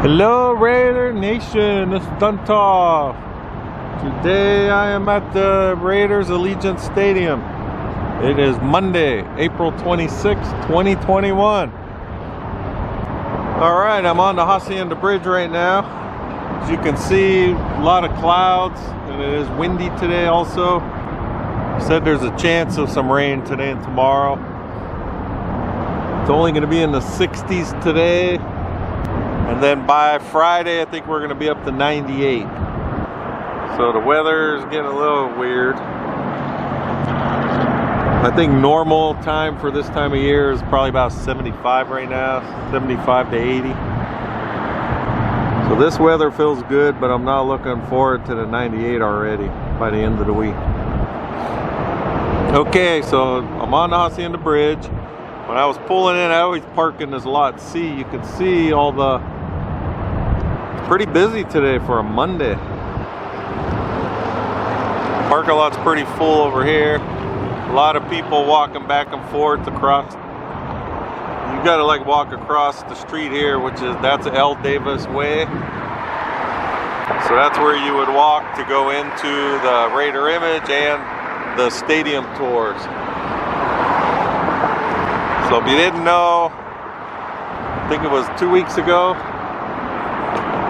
Hello Raider Nation, this is Duntoff. Today I am at the Raiders Allegiant Stadium. It is Monday, April 26, 2021. Alright, I'm on the Hacienda Bridge right now. As you can see, a lot of clouds, and it is windy today also. Said there's a chance of some rain today and tomorrow. It's only going to be in the 60s today. And then by Friday, I think we're going to be up to 98. So the weather is getting a little weird. I think normal time for this time of year is probably about 75 right now, 75 to 80. So this weather feels good, but I'm not looking forward to the 98 already by the end of the week. Okay, so I'm on the Hacienda Bridge. When I was pulling in, I always park in this lot C. You can see all the... It's pretty busy today for a Monday. Parking lot's pretty full over here. A lot of people walking back and forth across. You gotta like walk across the street here, that's L. Davis Way. So that's where you would walk to go into the Raider Image and the stadium tours. So if you didn't know, I think it was 2 weeks ago,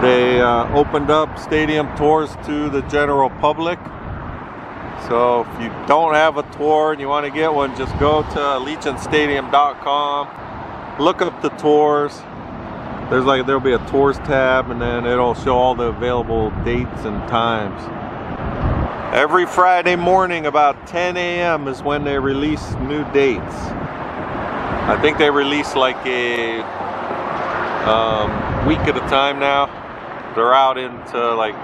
they opened up stadium tours to the general public. So if you don't have a tour and you want to get one, just go to allegiantstadium.com, look up the tours. There'll be a tours tab, and then it'll show all the available dates and times. Every Friday morning about 10 a.m. is when they release new dates. I think they release like a week at a time now. They're out into like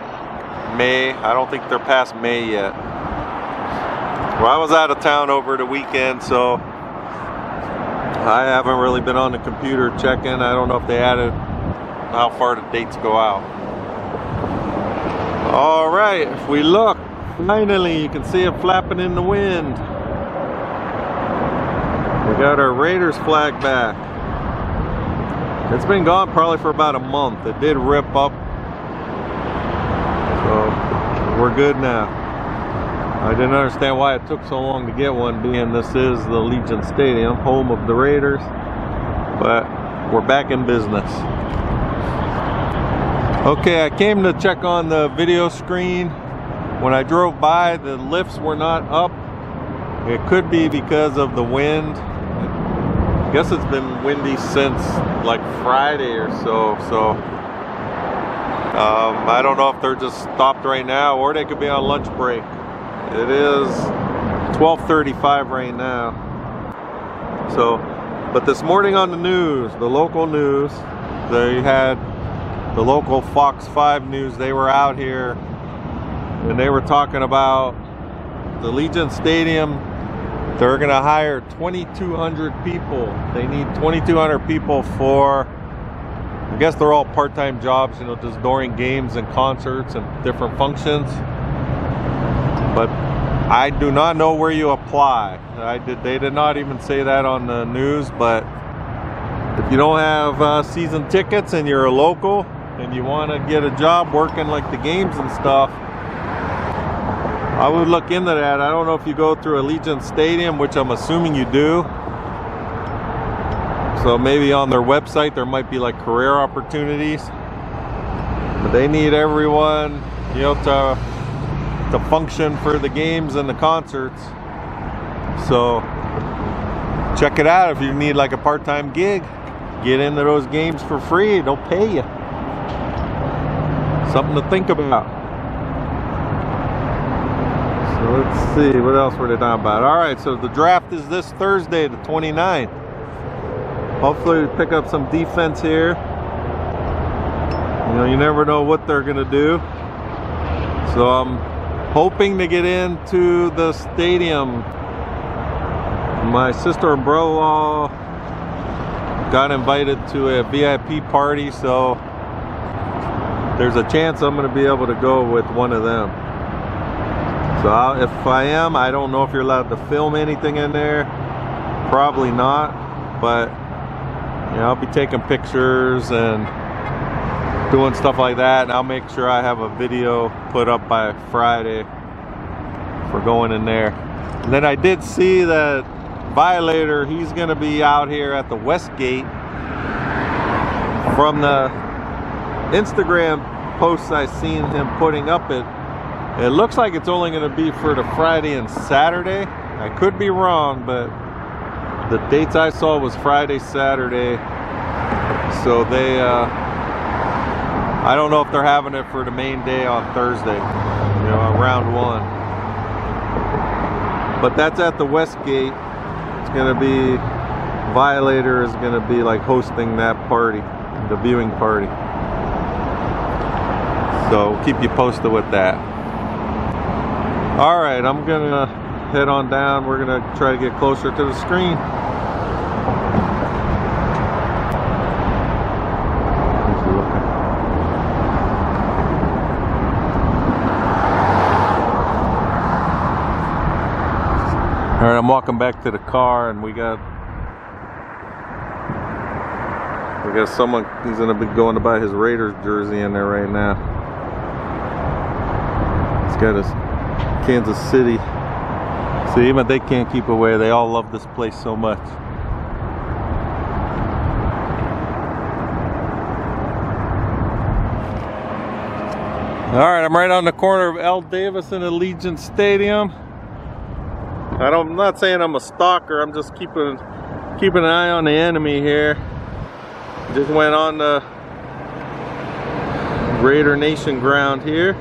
May. I don't think they're past May yet. Well, I was out of town over the weekend, so I haven't really been on the computer checking. I don't know if they added how far the dates go out. All right, if we look, finally you can see it flapping in the wind. We got our Raiders flag back. It's been gone probably for about a month. It did rip up. So we're good now. I didn't understand why it took so long to get one, being this is the Allegiant Stadium, home of the Raiders. But we're back in business. Okay, I came to check on the video screen. When I drove by, the lifts were not up. It could be because of the wind. I guess it's been windy since like Friday or so. I don't know if they're just stopped right now, or they could be on lunch break. It is 12:35 right now. So, but this morning on the news, the local news, they had the local Fox 5 news. They were out here and they were talking about the Allegiant Stadium. They're going to hire 2,200 people. They need 2,200 people for, I guess they're all part-time jobs, you know, just during games and concerts and different functions. But I do not know where you apply. They did not even say that on the news, but if you don't have season tickets and you're a local and you want to get a job working like the games and stuff, I would look into that. I don't know if you go through Allegiant Stadium, which I'm assuming you do. So maybe on their website there might be like career opportunities. But they need everyone, you know, to function for the games and the concerts. So check it out. If you need like a part-time gig, get into those games for free. They'll pay you. Something to think about. Let's see, what else were they talking about? Alright, so the draft is this Thursday, the 29th. Hopefully we pick up some defense here. You know, you never know what they're going to do. So I'm hoping to get into the stadium. My sister and brother-in-law got invited to a VIP party, so there's a chance I'm going to be able to go with one of them. So if I am, I don't know if you're allowed to film anything in there. Probably not, but you know, I'll be taking pictures and doing stuff like that, and I'll make sure I have a video put up by Friday for going in there. And then I did see that Violator, he's gonna be out here at the West Gate. From the Instagram posts I seen him putting up, it looks like it's only gonna be for the Friday and Saturday. I could be wrong, but the dates I saw was Friday, Saturday. So they I don't know if they're having it for the main day on Thursday, you know, round one. But that's at the West Gate. It's gonna be, Violator is gonna be like hosting that party, the viewing party. So we'll keep you posted with that. All right, I'm gonna head on down. We're gonna try to get closer to the screen. All right, I'm walking back to the car, and we got someone, he's gonna be going to buy his Raiders jersey in there right now. He's got his Kansas City. See, even they can't keep away. They all love this place so much. All right, I'm right on the corner of L. Davis and Allegiant Stadium. I'm not saying I'm a stalker. I'm just keeping an eye on the enemy here. Just went on the Raider Nation ground here.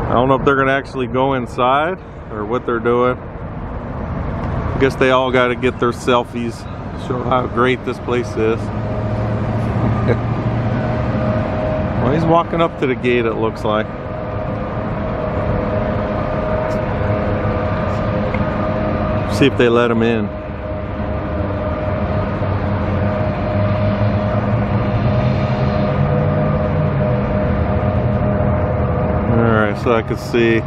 I don't know if they're gonna actually go inside or what they're doing. I guess they all got to get their selfies, show how great this place is. Well, he's walking up to the gate, it looks like. See if they let him in. Alright, so I can see.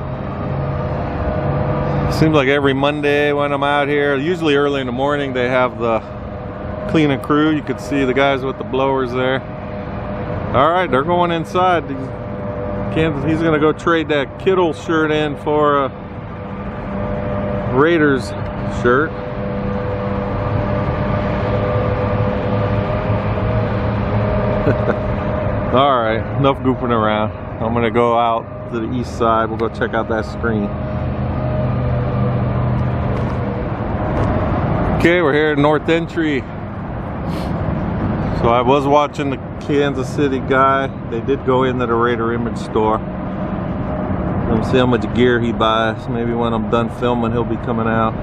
Seems like every Monday when I'm out here, usually early in the morning, they have the cleaning crew. You could see the guys with the blowers there. Alright, they're going inside. He's gonna go trade that Kittle shirt in for a Raiders shirt. All right, enough goofing around. I'm gonna go out to the east side. We'll go check out that screen. Okay, we're here at North Entry. So I was watching the Kansas City guy. They did go into the Raider image store. Let me see how much gear he buys. Maybe when I'm done filming, he'll be coming out.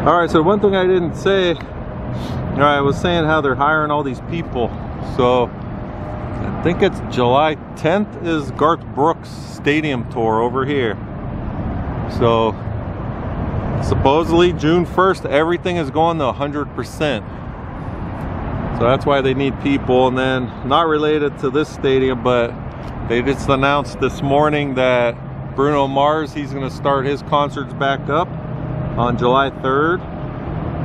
All right, so one thing I didn't say, I was saying how they're hiring all these people. So I think it's July 10th is Garth Brooks' stadium tour over here. So supposedly June 1st, everything is going to 100%. So that's why they need people. And then, not related to this stadium, but they just announced this morning that Bruno Mars, he's going to start his concerts back up on July 3rd.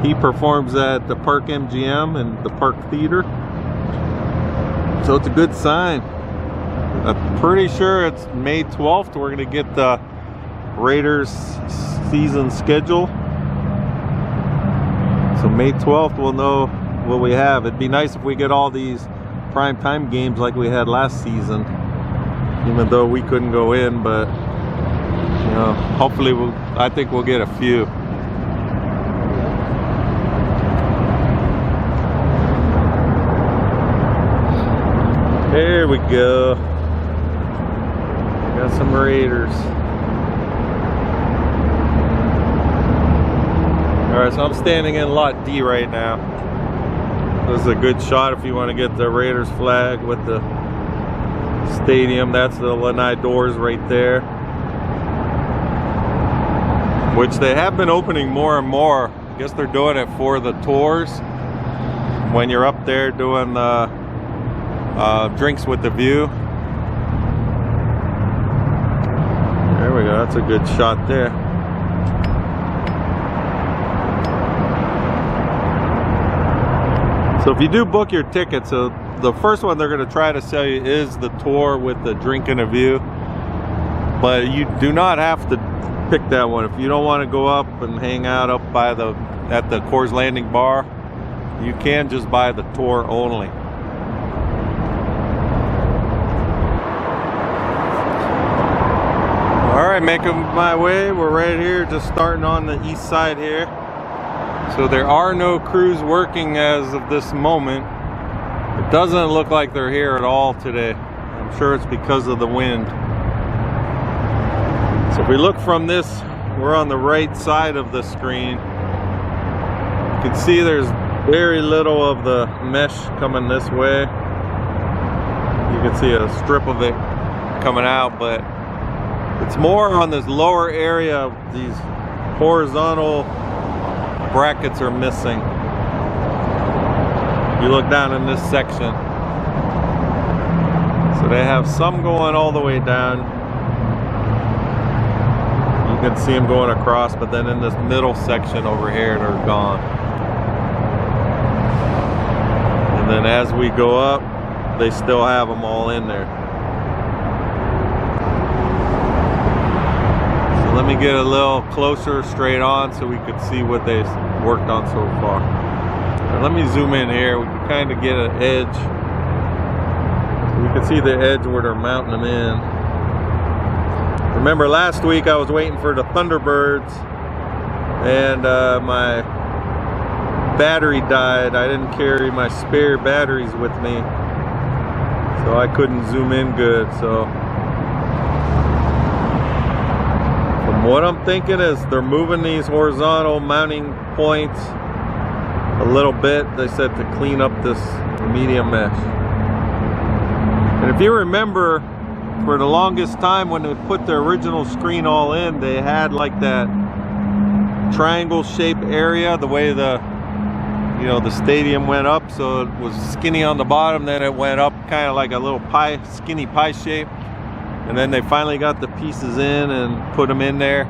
He performs at the Park MGM and the Park Theater. So it's a good sign. I'm pretty sure it's May 12th. We're going to get the Raiders season schedule. So May 12th we'll know what we have. It'd be nice if we get all these prime time games like we had last season, even though we couldn't go in, but you know, hopefully I think we'll get a few. There we go. Got some Raiders. Alright, so I'm standing in lot D right now. This is a good shot if you want to get the Raiders flag with the stadium. That's the lanai doors right there, which they have been opening more and more. I guess they're doing it for the tours. When you're up there doing the drinks with the view. There we go, that's a good shot there. So if you do book your ticket, so the first one they're going to try to sell you is the tour with the drink and a view, but you do not have to pick that one. If you don't want to go up and hang out up by at the Coors Landing bar, you can just buy the tour only. Alright, making my way. We're right here, just starting on the east side here. So there are no crews working as of this moment. It doesn't look like they're here at all today. I'm sure it's because of the wind. So if we look from this, we're on the right side of the screen. You can see there's very little of the mesh coming this way. You can see a strip of it coming out, but it's more on this lower area. These horizontal brackets are missing. You look down in this section. So they have some going all the way down. You can see them going across, but then in this middle section over here, they're gone. And then as we go up, they still have them all in there. So let me get a little closer straight on so we could see what they've worked on so far. And let me zoom in here. We can kind of get an edge. So we can see the edge where they're mounting them in. Remember last week I was waiting for the Thunderbirds and my battery died. I didn't carry my spare batteries with me, so I couldn't zoom in good. So from what I'm thinking is they're moving these horizontal mounting points a little bit. They said to clean up this medium mesh. And if you remember, for the longest time when they put the original screen all in, they had like that triangle shaped area, the way the stadium went up, so it was skinny on the bottom, then it went up kind of like a little pie, skinny pie shape, and then they finally got the pieces in and put them in there.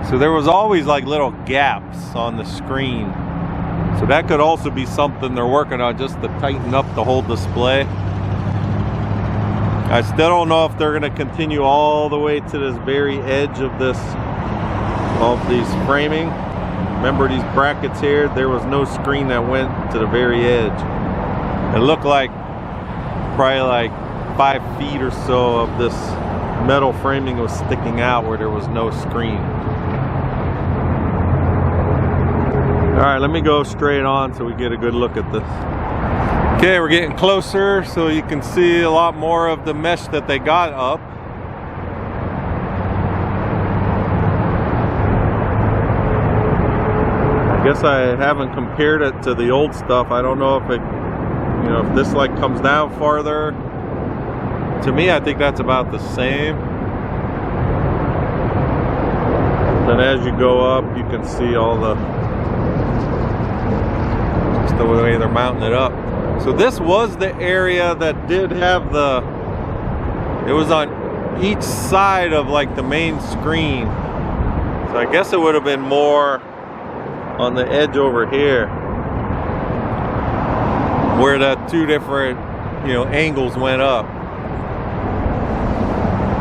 So there was always like little gaps on the screen. So that could also be something they're working on, just to tighten up the whole display. I still don't know if they're going to continue all the way to this very edge of these framing. Remember these brackets here? There was no screen that went to the very edge. It looked like probably like 5 feet or so of this metal framing was sticking out where there was no screen. Alright, let me go straight on so we get a good look at this. Okay, we're getting closer so you can see a lot more of the mesh that they got up. I guess I haven't compared it to the old stuff. I don't know if it, if this like comes down farther. To me, I think that's about the same. Then as you go up, you can see all just the way they're mounting it up. So this was the area that did have it was on each side of like the main screen. So I guess it would have been more on the edge over here, where the two different, angles went up.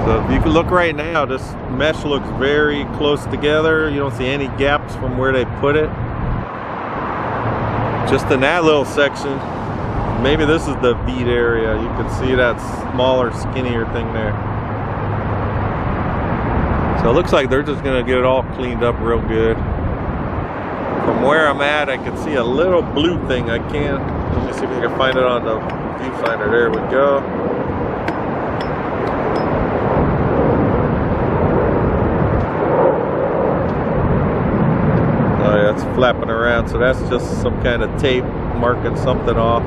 So if you can look right now, this mesh looks very close together. You don't see any gaps from where they put it. Just in that little section. Maybe this is the bead area. You can see that smaller, skinnier thing there. So it looks like they're just gonna get it all cleaned up real good. From where I'm at, I can see a little blue thing. Let me see if I can find it on the viewfinder. There we go. Oh yeah, it's flapping around. So that's just some kind of tape marking something off.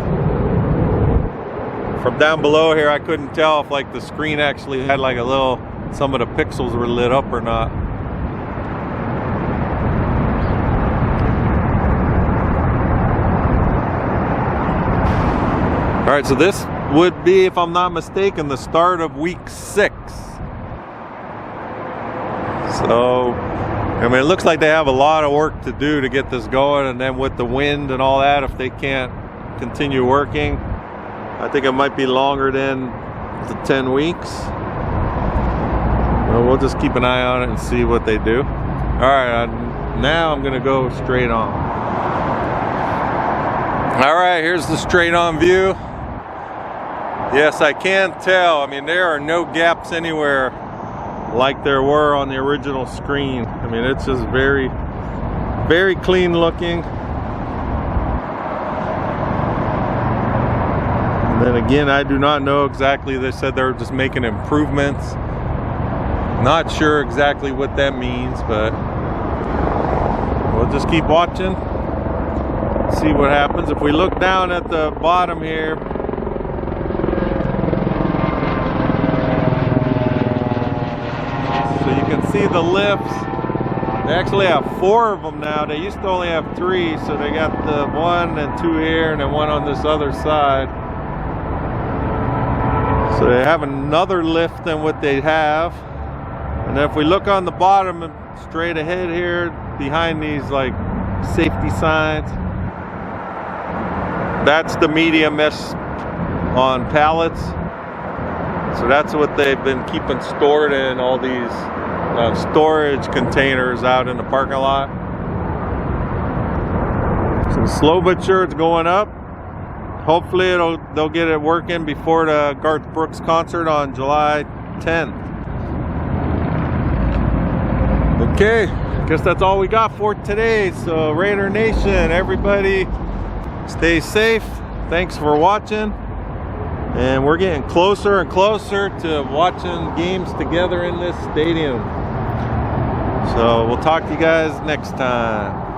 From down below here, I couldn't tell if like the screen actually had like some of the pixels were lit up or not. All right, so this would be, if I'm not mistaken, the start of week 6. So, I mean, it looks like they have a lot of work to do to get this going, and then with the wind and all that, if they can't continue working. I think it might be longer than the 10 weeks. Well, we'll just keep an eye on it and see what they do. All right, now I'm gonna go straight on. All right, here's the straight on view. Yes, I can tell. I mean, there are no gaps anywhere like there were on the original screen. I mean, it's just very, very clean looking. And then again, I do not know exactly. They said they were just making improvements. Not sure exactly what that means, but we'll just keep watching, see what happens. If we look down at the bottom here, so you can see the lifts. They actually have 4 of them now. They used to only have 3, so they got the 1 and 2 here and then 1 on this other side. So they have another lift than what they have. And if we look on the bottom and straight ahead here, behind these like safety signs, that's the media mesh on pallets. So that's what they've been keeping stored in all these storage containers out in the parking lot. So slow but sure it's going up. Hopefully they'll get it working before the Garth Brooks concert on July 10th. Okay, I guess that's all we got for today. So Raider Nation, everybody stay safe. Thanks for watching. And we're getting closer and closer to watching games together in this stadium. So we'll talk to you guys next time.